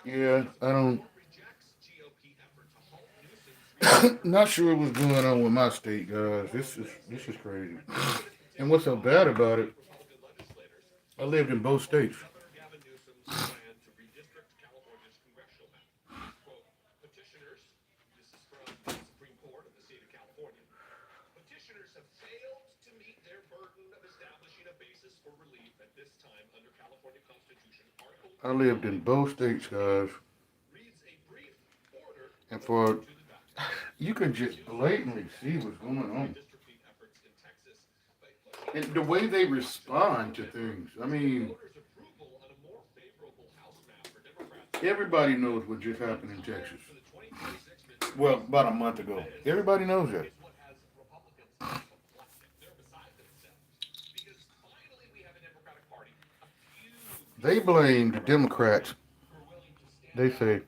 Yeah, I don't. Not sure what's going on with my state, guys. This is crazy. And what's so bad about it? I lived in both states. I lived in both states, guys. And for you can just blatantly see what's going on. And the way they respond to things. I mean, everybody knows what just happened in Texas. Well, about a month ago. Everybody knows that. They blame the Democrats. They say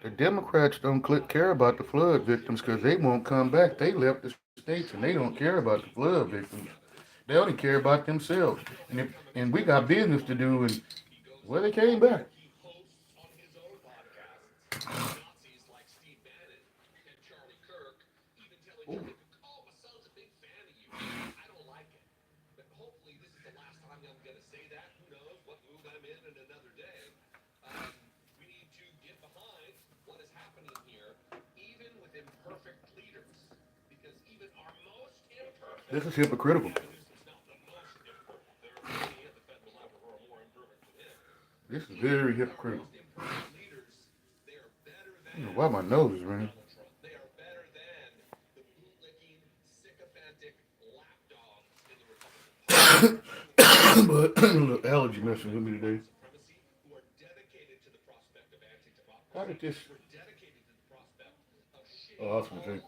the Democrats don't care about the flood victims because they won't come back. They left the states and they don't care about the flood victims. They only care about themselves. And we got business to do. And well, they came back. Ooh. This is hypocritical. This is very hypocritical. I don't know why my nose is running. But a little allergy messing with me today. How did this? Oh, I was gonna say.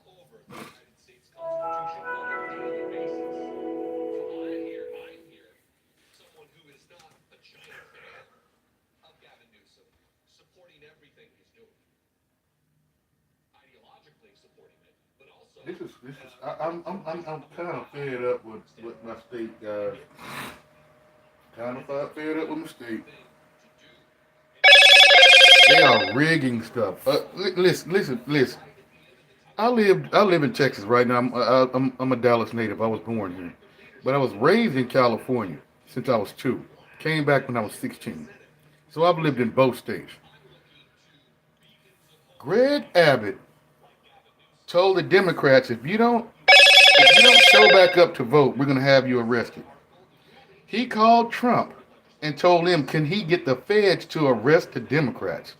This is. I'm kind of fed up with my state guys. Kind of fed up with my state. They are rigging stuff. Listen. I live in Texas right now. I'm a Dallas native. I was born here, but I was raised in California since I was 2. Came back when I was 16. So I've lived in both states. Greg Abbott told the Democrats if you don't show back up to vote, we're gonna have you arrested. He called Trump and told him, can he get the feds to arrest the Democrats?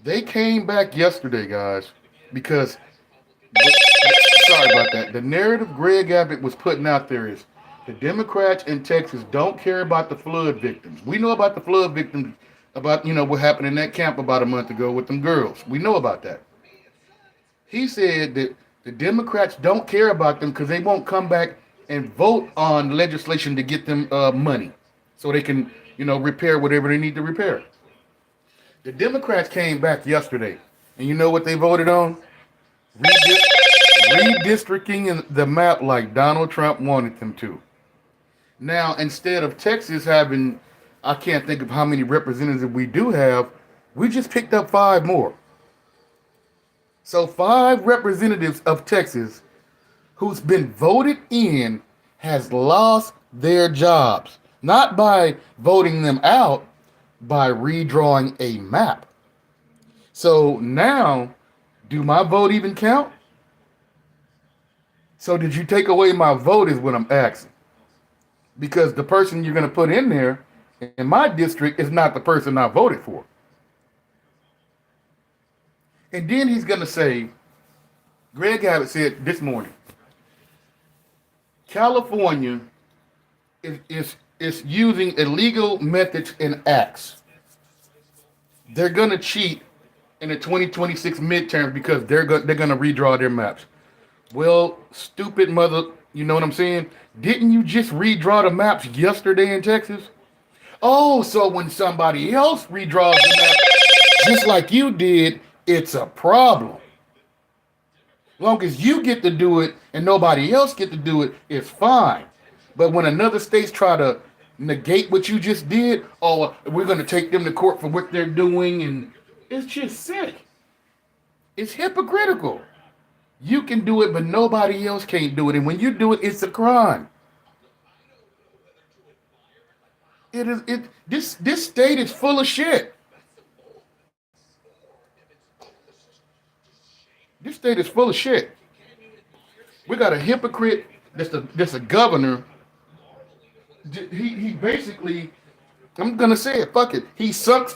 They came back yesterday, guys, because sorry about that. The narrative Greg Abbott was putting out there is the Democrats in Texas don't care about the flood victims. We know about the flood victims, about what happened in that camp about a month ago with them girls. We know about that. He said that the Democrats don't care about them because they won't come back and vote on legislation to get them money so they can, repair whatever they need to repair. The Democrats came back yesterday, and you know what they voted on? Redistricting the map like Donald Trump wanted them to. Now, instead of Texas having, I can't think of how many representatives we do have, we just picked up 5 more. So 5 representatives of Texas who's been voted in has lost their jobs. Not by voting them out, by redrawing a map. So now, do my vote even count? So did you take away my vote is what I'm asking. Because the person you're going to put in there in my district is not the person I voted for. And then he's going to say, Greg Abbott said this morning, California is using illegal methods and acts. They're going to cheat in the 2026 midterms because they're going to redraw their maps. Well, stupid mother, you know what I'm saying? Didn't you just redraw the maps yesterday in Texas? Oh, so when somebody else redraws the map just like you did, it's a problem. Long as you get to do it and nobody else get to do it, it's fine. But when another states try to negate what you just did, or we're going to take them to court for what they're doing, and it's just sick. It's hypocritical. You can do it, but nobody else can't do it. And when you do it, it's a crime. It is it. This state is full of shit. This state is full of shit. We got a hypocrite. That's a governor. He basically. I'm gonna say it. Fuck it. He sucks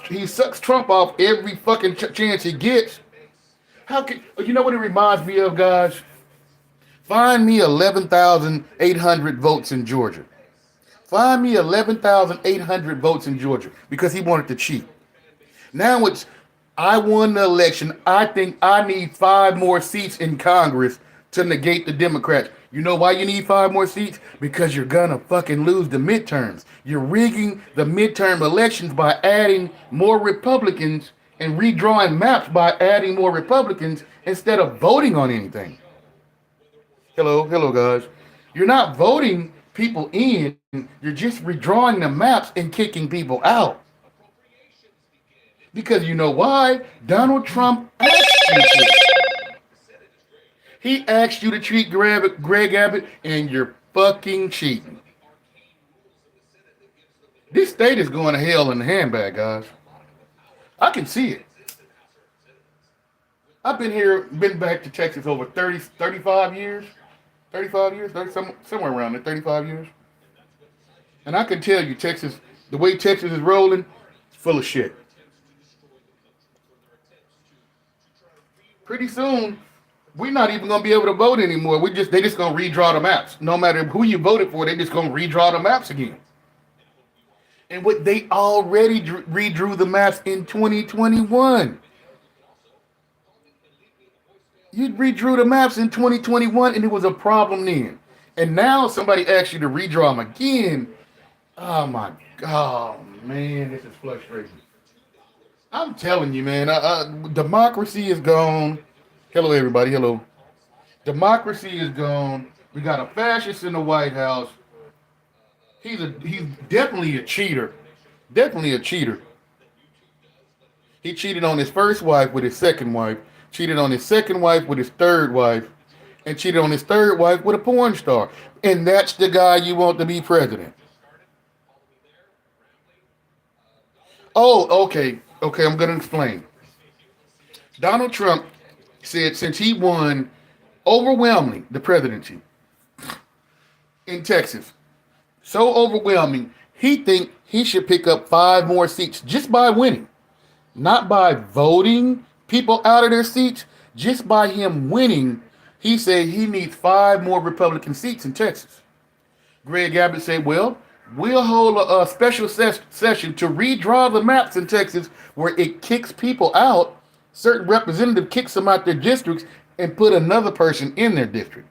Trump off every fucking chance he gets. How can you know what it reminds me of, guys? Find me 11,800 votes in Georgia. Find me 11,800 votes in Georgia because he wanted to cheat. Now it's I won the election. I think I need 5 more seats in Congress to negate the Democrats. You know why you need 5 more seats? Because you're gonna fucking lose the midterms. You're rigging the midterm elections by adding more Republicans and redrawing maps by adding more Republicans instead of voting on anything. Hello, guys. You're not voting people in. You're just redrawing the maps and kicking people out. Because you know why? Donald Trump asked you to. He asked you to treat Greg Abbott, and you're fucking cheating. This state is going to hell in the handbag, guys. I can see it. I've been back to Texas over 35 years. 35 years, somewhere around there, 35 years. And I can tell you, Texas, the way Texas is rolling, it's full of shit. Pretty soon, we're not even gonna be able to vote anymore. They just gonna redraw the maps. No matter who you voted for, they just gonna redraw the maps again. And what they already redrew the maps in 2021. You redrew the maps in 2021, and it was a problem then. And now somebody asks you to redraw them again. Oh my God, man, this is frustrating. I'm telling you, man, democracy is gone. Hello, everybody. Hello. Democracy is gone. We got a fascist in the White House. He's definitely a cheater. Definitely a cheater. He cheated on his first wife with his second wife, cheated on his second wife with his third wife, and cheated on his third wife with a porn star. And that's the guy you want to be president. Oh, okay. Okay, I'm going to explain. Donald Trump said since he won overwhelmingly the presidency in Texas, so overwhelming, he think he should pick up 5 more seats just by winning, not by voting people out of their seats, just by him winning. He said he needs 5 more Republican seats in Texas. Greg Abbott said, well, we'll hold a special session to redraw the maps in Texas where it kicks people out. Certain representative kicks them out their districts and put another person in their district.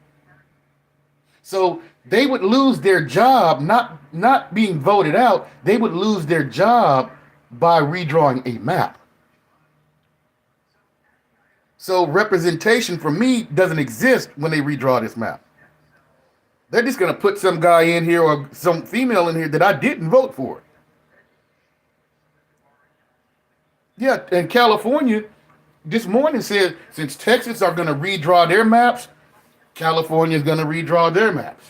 So they would lose their job, not being voted out. They would lose their job by redrawing a map. So representation for me doesn't exist when they redraw this map. They're just going to put some guy in here or some female in here that I didn't vote for. Yeah, and California this morning said since Texas are going to redraw their maps, California is going to redraw their maps.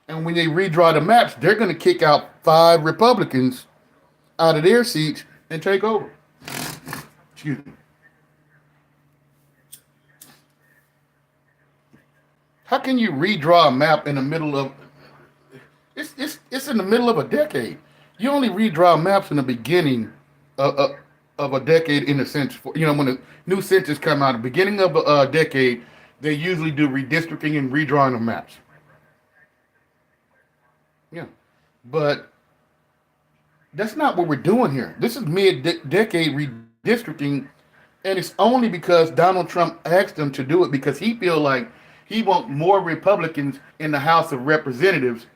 And when they redraw the maps, they're going to kick out 5 Republicans out of their seats and take over. Excuse me. How can you redraw a map in the middle of it's in the middle of a decade? You only redraw maps in the beginning of a decade, in a sense. When the new census come out, the beginning of a decade, they usually do redistricting and redrawing of maps. Yeah, but that's not what we're doing here. This is mid-decade redistricting, and it's only because Donald Trump asked them to do it because he feel like he want more Republicans in the House of Representatives,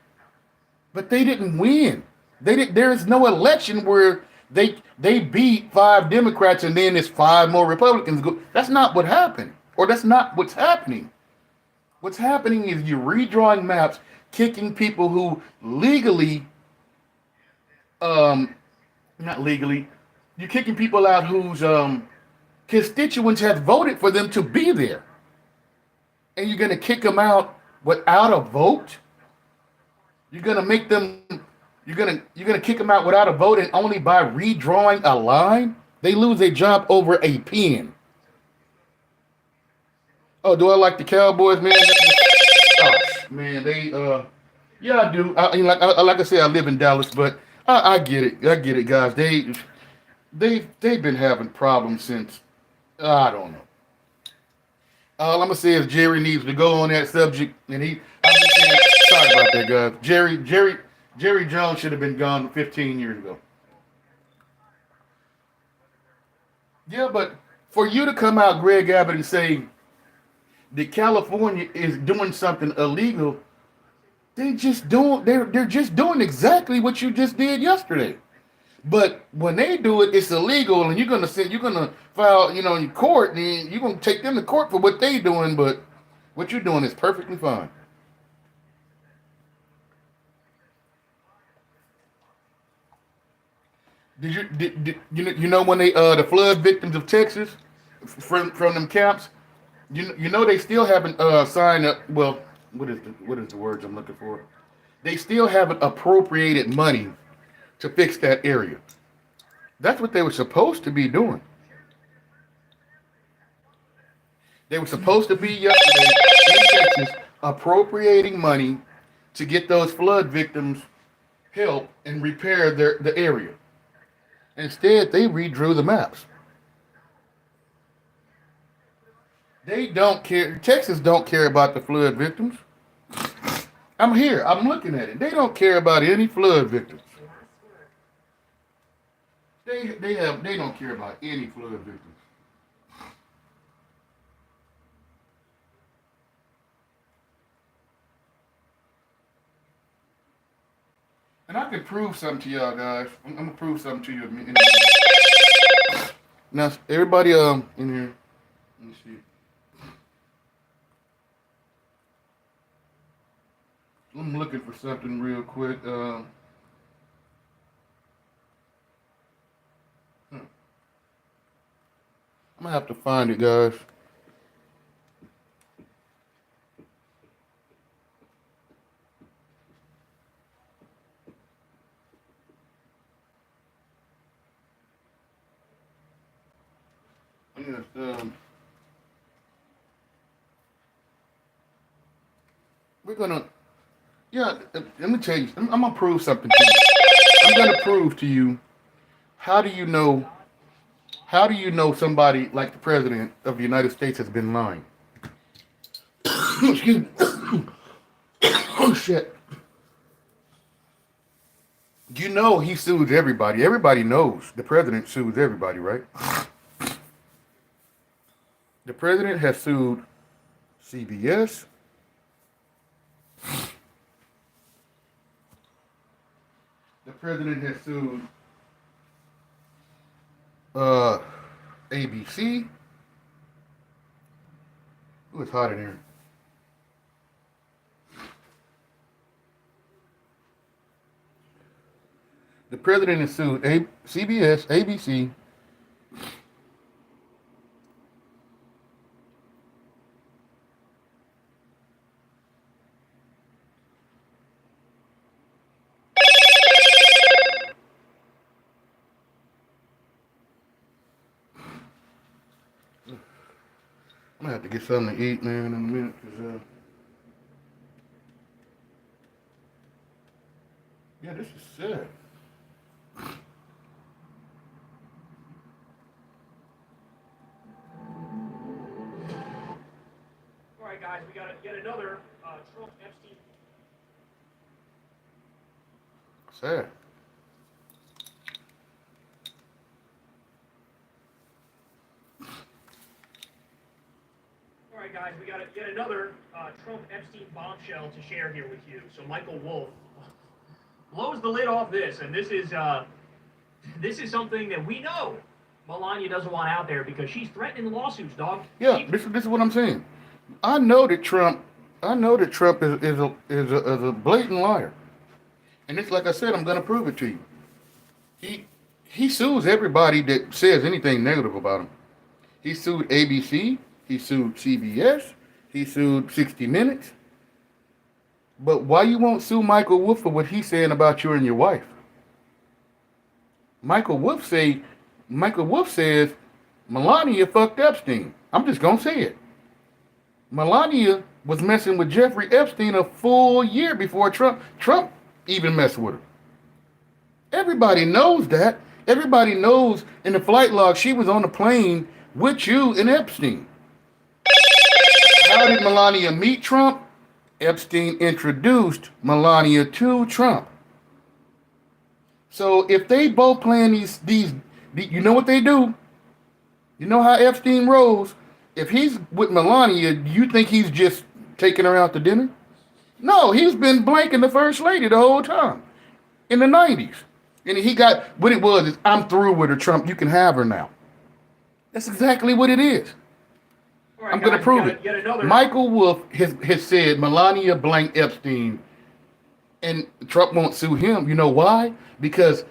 but they didn't win. There is no election where they beat 5 Democrats and then there's 5 more Republicans. That's not what happened, or that's not what's happening. What's happening is you're redrawing maps, kicking people who legally, um, not legally, you're kicking people out whose constituents have voted for them to be there, and you're gonna kick them out without a vote. You're gonna make them. You're gonna kick them out without a vote, and only by redrawing a line, they lose a job over a pen. Oh, do I like the Cowboys, man? Oh, man, they yeah, I do. Like I said, I live in Dallas, but I get it. I get it, guys. They've been having problems since I don't know. All I'm gonna say is Jerry needs to go on that subject, and I'm just saying, sorry about that, guys. Jerry Jones should have been gone 15 years ago. Yeah, but for you to come out, Greg Abbott, and say that California is doing something illegal, they're just doing exactly what you just did yesterday. But when they do it, it's illegal, and you're gonna file, in court, and you're gonna take them to court for what they doing. But what you're doing is perfectly fine. Did you know when they the flood victims of Texas from them camps? You know they still haven't signed up. Well, what is the words I'm looking for? They still haven't appropriated money to fix that area. That's what they were supposed to be doing. They were supposed to be yesterday in Texas appropriating money to get those flood victims help and repair the area. Instead, they redrew the maps. They don't care. Texas don't care about the flood victims. I'm here. I'm looking at it. They don't care about any flood victims. They don't care about any flood victims. And I can prove something to y'all guys. I'm gonna prove something to you in a minute. Now, everybody in here. Let me see. I'm looking for something real quick. I'm gonna have to find it, guys. Yes, we're gonna. Yeah, let me tell you. I'm gonna prove something to you. I'm gonna prove to you. How do you know? How do you know somebody like the president of the United States has been lying? Excuse me. Oh shit. You know he sues everybody. Everybody knows the president sues everybody, right? The president has sued CBS. The president has sued uh, ABC. Ooh, it's hot in here. The president has sued CBS, ABC. I'm gonna have to get something to eat, man, in a minute. Yeah, this is sad. All right, guys, we got yet another Trump Epstein. Sad. All right, guys, we got yet another Trump Epstein bombshell to share here with you. So Michael Wolff blows the lid off this, and this is something that we know Melania doesn't want out there because she's threatening the lawsuits, dog. Yeah, this is what I'm saying. I know that Trump I know that Trump is a blatant liar, and it's like I said, I'm going to prove it to you. He he sues everybody that says anything negative about him. He sued ABC. He sued CBS. He sued 60 Minutes. But why you won't sue Michael Wolff for what he's saying about you and your wife? Michael Wolff say Michael Wolff says Melania fucked Epstein. I'm just gonna say it. Melania was messing with Jeffrey Epstein a full year before Trump even messed with her. Everybody knows that. Everybody knows in the flight log she was on the plane with you and Epstein. How did Melania meet Trump? Epstein introduced Melania to Trump. So if they both playing these, you know what they do? You know how Epstein rolls? If he's with Melania, you think he's just taking her out to dinner? No, he's been blanking the first lady the whole time in the 90s. And he got, what it was is, I'm through with her, Trump. You can have her now. That's exactly what it is. All right, I'm going to guys, prove yet it. another. Michael Wolff has said Melania blank Epstein, and Trump won't sue him. You know why? Because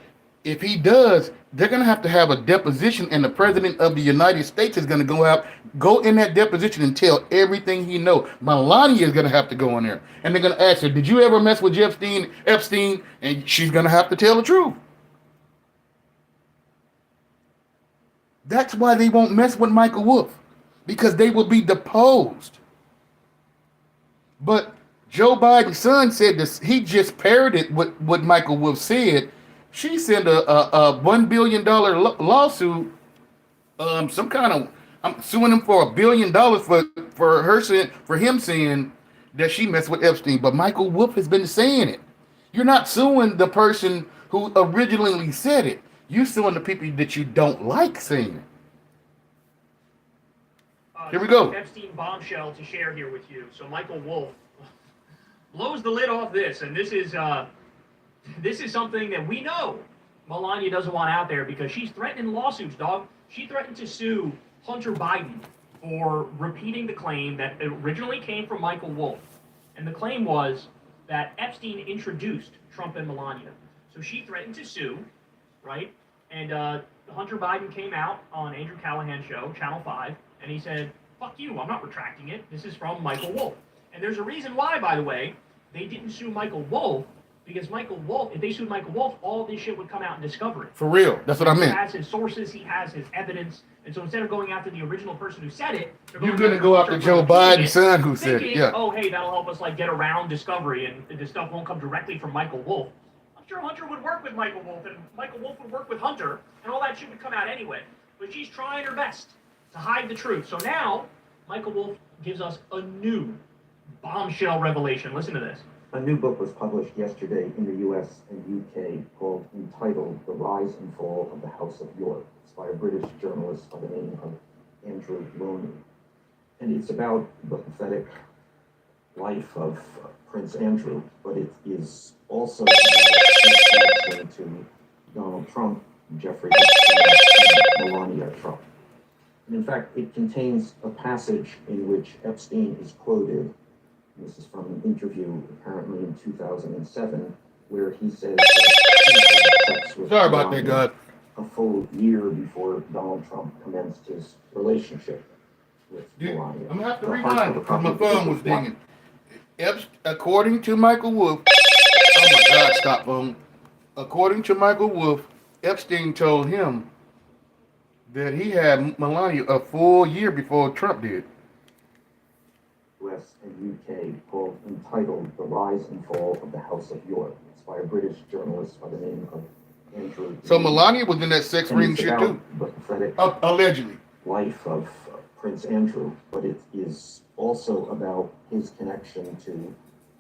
if he does, they're going to have a deposition, and the president of the United States is going to go in that deposition and tell everything he knows. Melania is going to have to go in there, and they're going to ask her, "Did you ever mess with Epstein?" And she's going to have to tell the truth. That's why they won't mess with Michael Wolff, because they will be deposed. But Joe Biden's son said this. He just parroted what Michael Wolff said. She sent a $1 billion lawsuit. Some kind of, I'm suing him for $1 billion for him saying that she messed with Epstein. But Michael Wolff has been saying it. You're not suing the person who originally said it. You're suing the people that you don't like saying it. Here we go. Epstein bombshell to share here with you. So Michael Wolff blows the lid off this, and this is something that we know Melania doesn't want out there because she's threatening lawsuits, dog. She threatened to sue Hunter Biden for repeating the claim that originally came from Michael Wolff. And the claim was that Epstein introduced Trump and Melania. So she threatened to sue, right? And Hunter Biden came out on Andrew Callahan's show, Channel 5, and he said, "Fuck you, I'm not retracting it. This is from Michael Wolff." And there's a reason why, by the way, they didn't sue Michael Wolff, because Michael Wolff, if they sued Michael Wolff, all this shit would come out in discovery. For real, that's what I meant. He has his sources, he has his evidence, and so instead of going after the original person who said it, you're gonna go after Joe Biden's son who said it. Yeah. Oh, hey, that'll help us like get around discovery, and the stuff won't come directly from Michael Wolff. I'm sure Hunter would work with Michael Wolff, and Michael Wolff would work with Hunter, and all that shit would come out anyway. But she's trying her best to hide the truth. So now, Michael Wolff gives us a new bombshell revelation. Listen to this. A new book was published yesterday in the US and UK entitled The Rise and Fall of the House of York. It's by a British journalist by the name of Andrew Loney. And it's about the pathetic life of Prince Andrew, but it is also about his connection to Donald Trump, Jeffrey Epstein, and Melania Trump. And in fact, it contains a passage in which Epstein is quoted. This is from an interview apparently in 2007, where he says that he had sex with Sorry about that, God. a full year before Donald Trump commenced his relationship with Melania. I'm gonna have to The rewind hardcover because copy my of the book phone was was blocked. dinging. According to Michael Wolff, oh my God, stop phone. According to Michael Wolff, Epstein told him that he had Melania a full year before Trump did. US and UK entitled The Rise and Fall of the House of York. It's by a British journalist by the name of Andrew. So Melania was in that sex And ring it's shit about too, the pathetic allegedly. life of Prince Andrew, but it is also about his connection to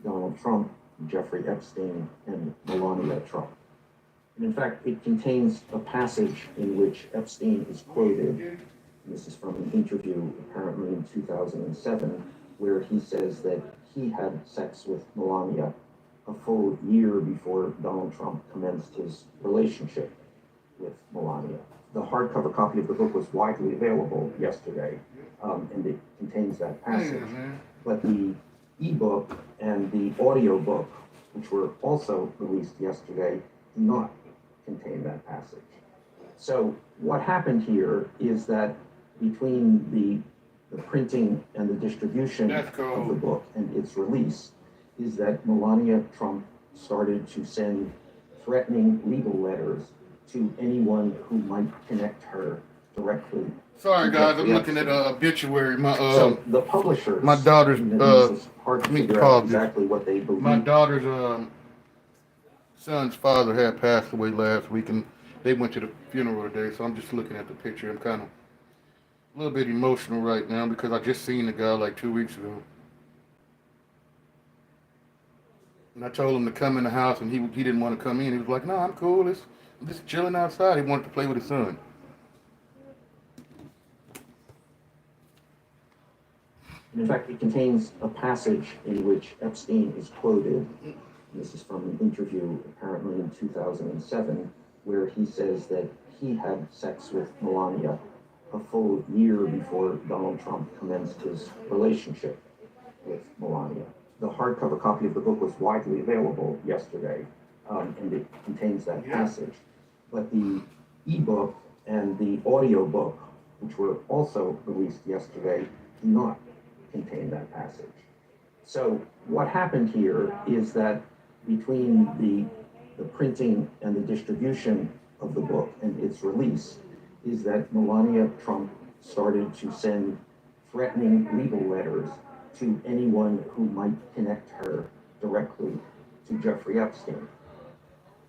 Donald Trump, Jeffrey Epstein, and Melania Trump. And in fact, it contains a passage in which Epstein is quoted. And this is from an interview apparently in 2007, where he says that he had sex with Melania a full year before Donald Trump commenced his relationship with Melania. The hardcover copy of the book was widely available yesterday, and it contains that passage. But the ebook and the audio book, which were also released yesterday, do not contain that passage. So what happened here is that between the printing and the distribution That's cool. of the book and its release is that Melania Trump started to send threatening legal letters to anyone who might connect her directly. Sorry, guys, I'm looking at an obituary. So the publishers, my daughter's, this is hard to let me figure pause out this. exactly what they believe. My daughter's son's father had passed away last week, and they went to the funeral today. So I'm just looking at the picture. I'm kind of a little bit emotional right now because I just seen the guy like 2 weeks ago, and I told him to come in the house, and he didn't want to come in. He was like, "No, I'm cool. I'm just chilling outside." He wanted to play with his son. In fact, it contains a passage in which Epstein is quoted. This is from an interview apparently in 2007, where he says that he had sex with Melania a full year before Donald Trump commenced his relationship with Melania. The hardcover copy of the book was widely available yesterday, and it contains that passage. But the ebook and the audio book, which were also released yesterday, do not contain that passage. So what happened here is that between the printing and the distribution of the book and its release is that Melania Trump started to send threatening legal letters to anyone who might connect her directly to Jeffrey Epstein.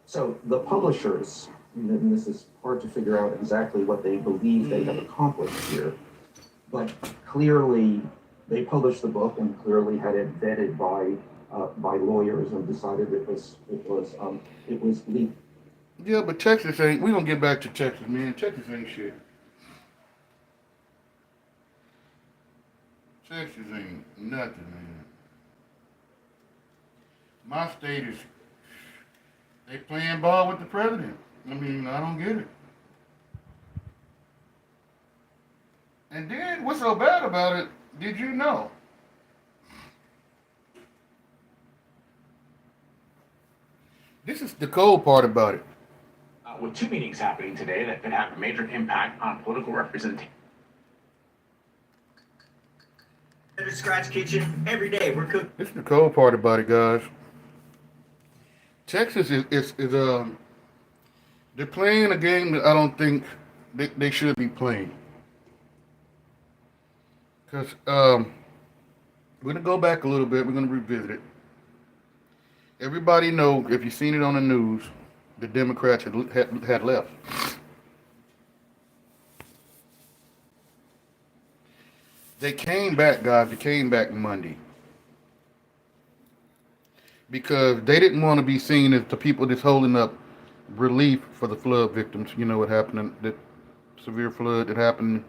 So the publishers, and this is hard to figure out exactly what they believe they have accomplished here, but clearly they published the book and clearly had it vetted by lawyers and decided it was legal. Yeah, but Texas ain't. We gonna get back to Texas, man. Texas ain't shit. Texas ain't nothing, man. My state is. They playing ball with the president. I mean, I don't get it. And then, what's so bad about it? Did you know? This is the cold part about it. With two meetings happening today that could have a major impact on political representation. Scratch Kitchen every day. We're cooking. This is the cold part about it, guys. Texas is they're playing a game that I don't think they should be playing. Because we're gonna go back a little bit. We're gonna revisit it. Everybody know, if you've seen it on the news, the Democrats had left. They came back, guys. They came back Monday because they didn't want to be seen as the people that's holding up relief for the flood victims. You know what happened, that severe flood that happened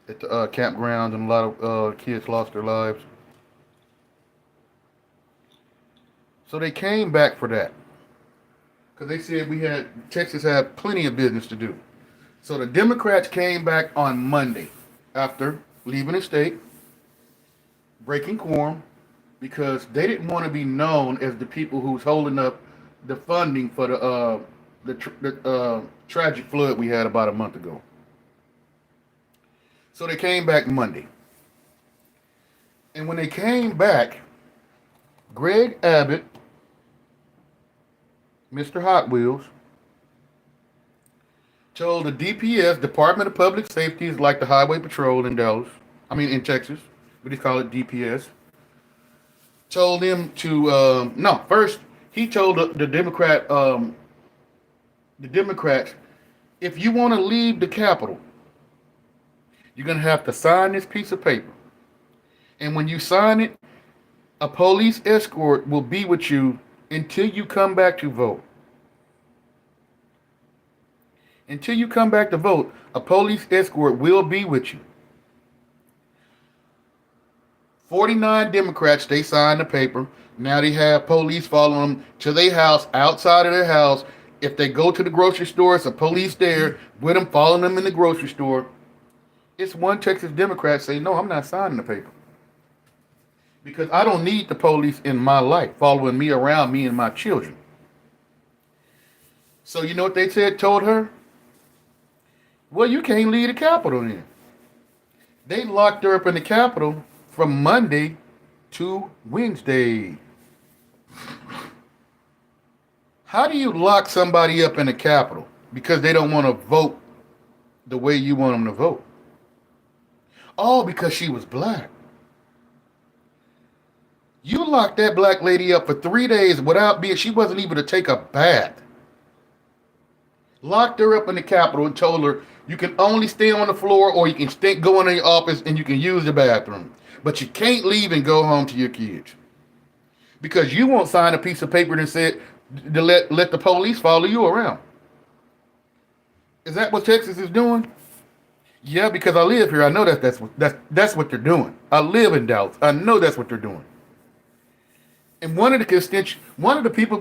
at the campgrounds, and a lot of kids lost their lives. So they came back for that because they said Texas had plenty of business to do. So the Democrats came back on Monday after leaving the state, breaking quorum, because they didn't want to be known as the people who's holding up the funding for the tragic flood we had about a month ago. So they came back Monday. And when they came back, Greg Abbott, Mr. Hot Wheels, told the DPS, Department of Public Safety, is like the Highway Patrol in Texas, but they call it DPS. Told them to first he told the Democrats, if you want to leave the Capitol, you're gonna have to sign this piece of paper, and when you sign it, a police escort will be with you until you come back to vote. Until you come back to vote, a police escort will be with you. 49 Democrats, they signed the paper. Now they have police following them to their house, outside of their house. If they go to the grocery store, it's a police there with them, following them in the grocery store. It's one Texas Democrat say, no, I'm not signing the paper. because I don't need the police in my life following me around, me and my children. So you know what they told her? Well, you can't leave the Capitol then. They locked her up in the Capitol from Monday to Wednesday. How do you lock somebody up in the Capitol because they don't want to vote the way you want them to vote? All because she was black. You locked that black lady up for 3 days without being, she wasn't able to take a bath. Locked her up in the Capitol and told her you can only stay on the floor or you can go in your office and you can use the bathroom. But you can't leave and go home to your kids. Because you won't sign a piece of paper that said to let the police follow you around. Is that what Texas is doing? Yeah, because I live here. I know that's what they're doing. I live in Dallas. I know that's what they're doing. And one of the people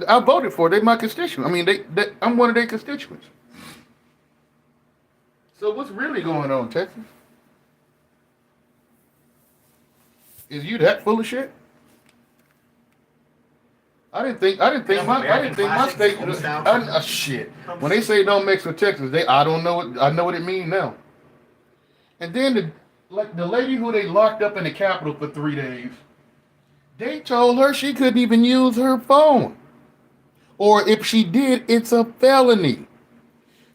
I voted for. They're my constituent. I mean, I'm one of their constituents. So what's really going on, Texas? Is you that full of shit? I didn't think my state. Shit. When they say don't mix with Texas, I don't know what I know what it means now. And then the lady who they locked up in the Capitol for 3 days, they told her she couldn't even use her phone, or if she did, it's a felony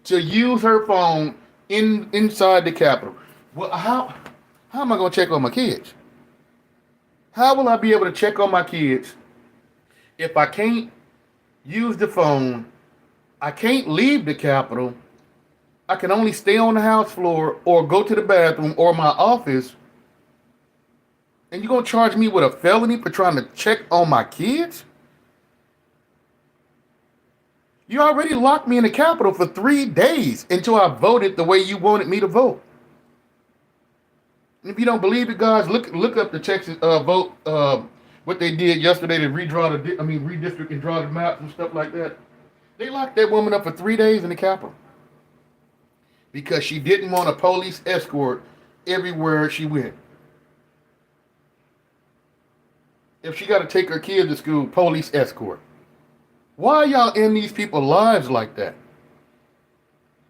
to use her phone inside the Capitol. Well, how am I gonna check on my kids? How will I be able to check on my kids if I can't use the phone? I can't leave the Capitol. I can only stay on the house floor or go to the bathroom or my office. And you're going to charge me with a felony for trying to check on my kids? You already locked me in the Capitol for 3 days until I voted the way you wanted me to vote. And if you don't believe it, guys, look up the Texas vote, what they did yesterday to redistrict and draw the maps and stuff like that. They locked that woman up for 3 days in the Capitol because she didn't want a police escort everywhere she went. If she got to take her kids to school, police escort. Why are y'all in these people's lives like that?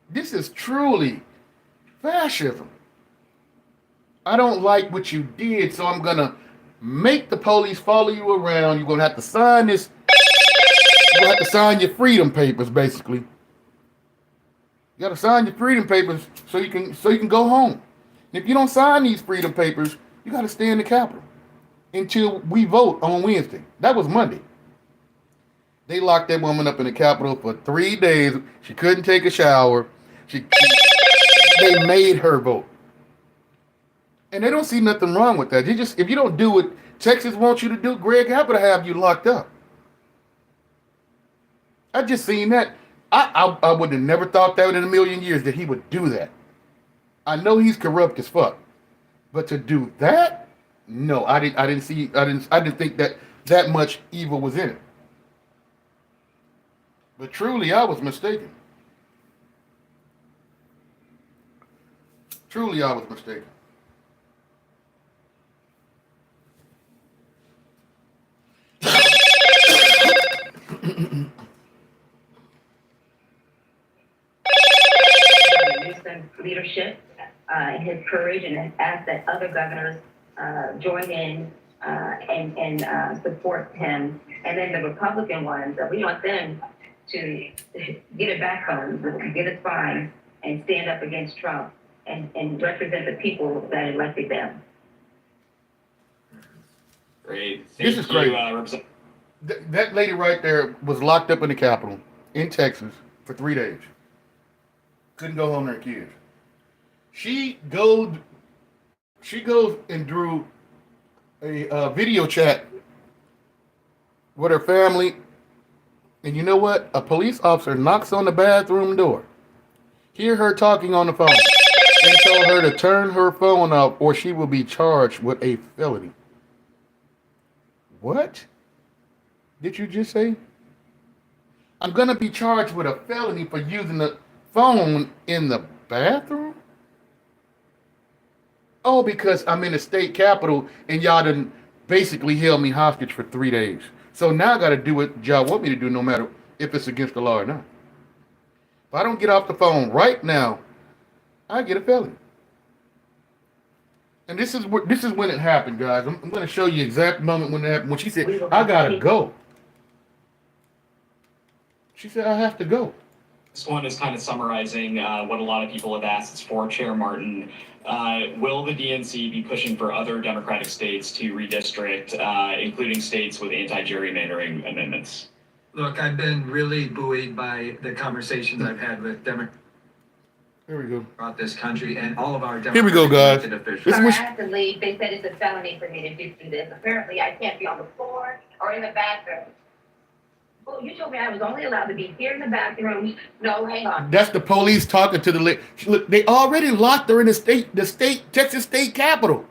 This is truly fascism. I don't like what you did, so I'm going to make the police follow you around. You're going to have to sign this. You're going to have to sign your freedom papers, basically. You got to sign your freedom papers so you can go home. And if you don't sign these freedom papers, you got to stay in the Capitol until we vote on Wednesday. That was Monday. They locked that woman up in the Capitol for 3 days. She couldn't take a shower. They made her vote. And they don't see nothing wrong with that. If you don't do what Texas wants you to do, Greg Abbott will have you locked up. I just seen that. I would have never thought that in a million years that he would do that. I know he's corrupt as fuck. But to do that? No, I didn't think that much evil was in it. But truly, I was mistaken. Truly, I was mistaken. Newsom's leadership and his courage, and ask that other governors join in and support him. And then the Republican ones, we want them to get a backbone, get a spine, and stand up against Trump and represent the people that elected them. Great. This is great. That lady right there was locked up in the Capitol in Texas for 3 days. Couldn't go home to her kids. She goes and drew a video chat with her family. And you know what? A police officer knocks on the bathroom door, hear her talking on the phone, and told her to turn her phone off or she will be charged with a felony. What did you just say? I'm going to be charged with a felony for using the phone in the bathroom? Oh, because I'm in the state capitol and y'all done basically held me hostage for 3 days. So now I got to do what y'all want me to do, no matter if it's against the law or not. If I don't get off the phone right now, I get a felony. And this is when it happened, guys. I'm going to show you exact moment when it happened. When she said, "I gotta go," she said, "I have to go." This one is kind of summarizing what a lot of people have asked. It's for Chair Martin. Will the DNC be pushing for other Democratic states to redistrict, including states with anti-gerrymandering amendments? Look, I've been really buoyed by the conversations I've had with Democrats Here we go. throughout this country and all of our Here we go, guys. elected officials. This Sorry, I was- have to leave. They said it's a felony for me to do this. Apparently, I can't be on the floor or in the bathroom. Well, you told me I was only allowed to be here in the bathroom. No, hang on. That's the police talking to the lady. Look, they already locked her in the Texas state capitol.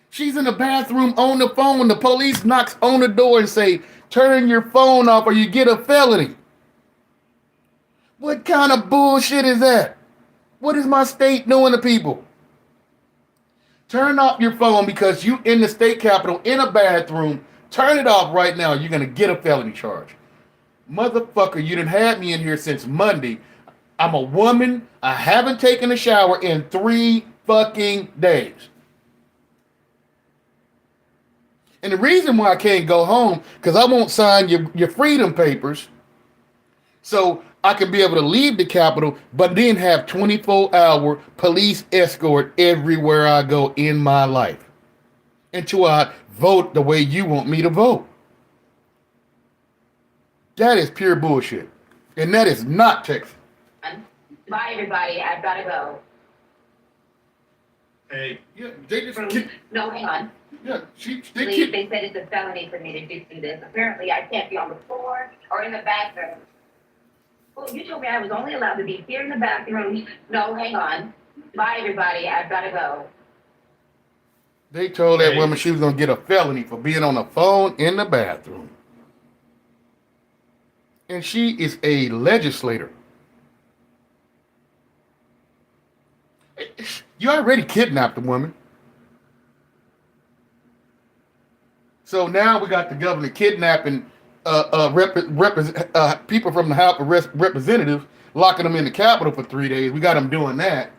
She's in the bathroom on the phone. The police knocks on the door and say, "Turn your phone off or you get a felony." What kind of bullshit is that? What is my state doing to people? Turn off your phone because you in the state capitol in a bathroom. Turn it off right now. You're going to get a felony charge. Motherfucker, you done had me in here since Monday. I'm a woman. I haven't taken a shower in 3 fucking days. And the reason why I can't go home, because I won't sign your freedom papers. So I can be able to leave the Capitol, but then have 24-hour police escort everywhere I go in my life until I vote the way you want me to vote. That is pure bullshit. And that is not Texas. Bye, everybody. I've got to go. Hey, yeah, they just No, hang on. yeah, they Please, keep, they said it's a felony for me to do this. Apparently, I can't be on the floor or in the bathroom. Well, you told me I was only allowed to be here in the bathroom. No, hang on. Bye, everybody. I've got to go. they told that woman she was gonna get a felony for being on the phone in the bathroom. And she is a legislator. You already kidnapped the woman. So now we got the governor kidnapping people from the House of Representatives, locking them in the Capitol for 3 days. We got them doing that.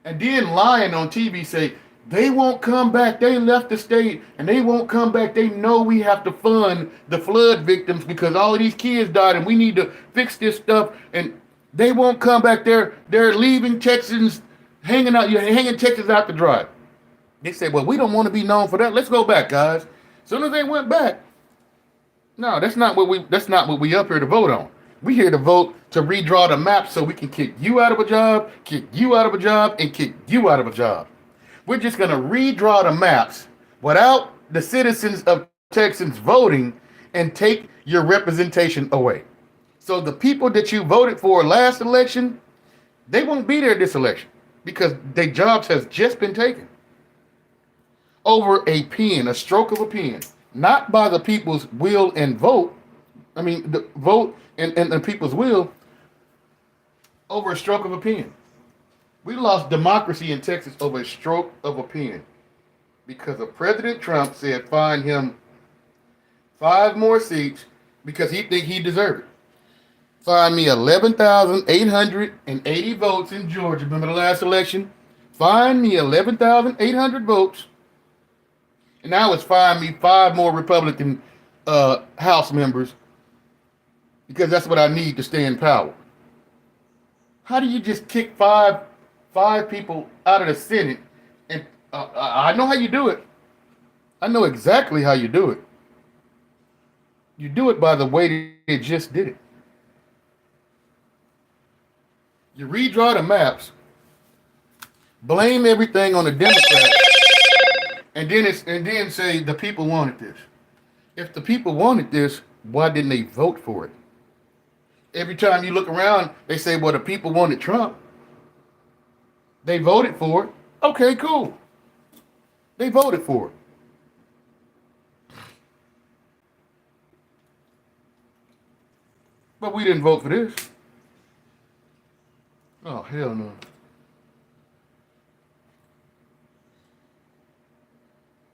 And then lying on TV say, they won't come back. They left the state and they won't come back. They know we have to fund the flood victims because all of these kids died and we need to fix this stuff. And they won't come back. They're leaving Texans hanging out. You're hanging Texas out to dry. They said, well, we don't want to be known for that. Let's go back, guys. As soon as they went back, no, that's not what we up here to vote on. We here to vote to redraw the map so we can kick you out of a job, kick you out of a job, and kick you out of a job. We're just gonna redraw the maps without the citizens of Texans voting and take your representation away. So the people that you voted for last election, they won't be there this election because their jobs has just been taken. Over a pen, a stroke of a pen, not by the people's will and vote. I mean, the vote and the people's will over a stroke of a pen. We lost democracy in Texas over a stroke of a pen because of President Trump said find him 5 more seats because he think he deserved it. Find me 11,880 votes in Georgia. Remember the last election? Find me 11,800 votes. And now it's find me 5 more Republican House members because that's what I need to stay in power. How do you just kick five people out of the Senate? And I know how you do it. I know exactly how you do it. You do it by the way they just did it. You redraw the maps, blame everything on the Democrats, and then say the people wanted this. If the people wanted this, why didn't they vote for it? Every time you look around, they say, well, the people wanted Trump. They voted for it. Okay, cool. They voted for it. But we didn't vote for this. Oh, hell no.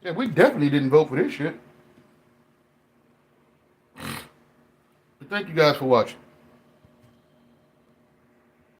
Yeah, we definitely didn't vote for this shit. But thank you guys for watching.